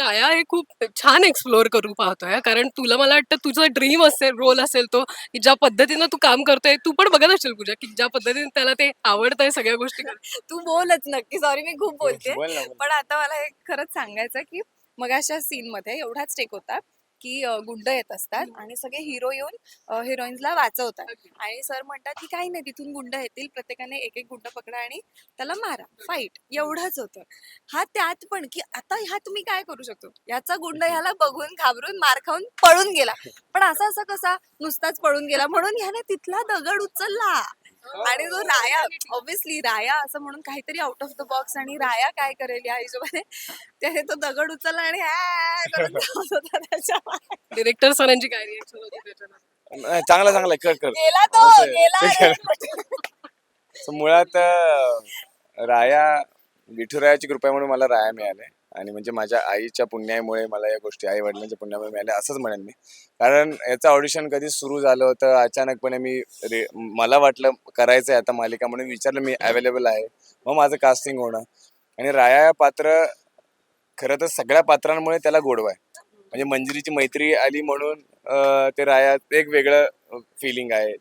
राया हे खूप छान एक्सप्लोर करू पाहतोय. कारण तुला मला वाटतं तुझा ड्रीम असेल, रोल असेल तो, की ज्या पद्धतीनं तू काम करतोय, तू पण बघत असशील पूजा, की ज्या पद्धतीने त्याला ते आवडतंय सगळ्या गोष्टी तू बोलच नक्की. सॉरी मी खूप बोलते. बोल ना बोल. पण आता मला हे खरंच सांगायचं की मगाच्या सीन मध्ये एवढाच टेक होता की गुंड येत असतात आणि सगळे हिरो येऊन हिरोईन्सला वाचवतात आणि सर म्हणतात की काही नाही, तिथून गुंड येतील, प्रत्येकाने एक एक गुंड पकडा आणि त्याला मारा, फाईट. एवढंच होतं. हा त्यात पण की आता ह्या तुम्ही काय करू शकतो, याचा गुंड ह्याला बघून घाबरून मार खाऊन पळून गेला, पण असा असा कसा नुसताच पळून गेला, म्हणून ह्याने तिथला दगड उचलला. आणि तो राया, ऑब्विसली राया असं म्हणून काहीतरी आउट ऑफ द बॉक्स, आणि राया काय करेल या हिशोबाने त्याने तो दगड उचलला आणि "आ" करून धावत होता त्याच्या मागे. डिरेक्टर सरांची काय रिएक्शन होती त्याच्यावर? नाही, चांगला चांगला कर कर गेला तो, असं गेला ते अरे. कर. So, मुळात राया विठुरायाची कृपा म्हणून मला राया मिळाले आणि म्हणजे माझ्या आईच्या पुण्यामुळे मला या गोष्टी, आई वडिलांच्या पुण्यामुळे मिळाल्या असंच म्हणेन मी. कारण याचं ऑडिशन कधी सुरू झालं होतं, अचानकपणे मला वाटलं करायचं आहे आता मालिका, म्हणून विचारलं मी अवेलेबल आहे, मग माझं कास्टिंग होणं. आणि राया या पात्र खरं तर सगळ्या पात्रांमुळे त्याला गोडवा आहे. म्हणजे मंजिरीची मैत्री आली म्हणून ते राया एक वेगळं फिलिंग आहे.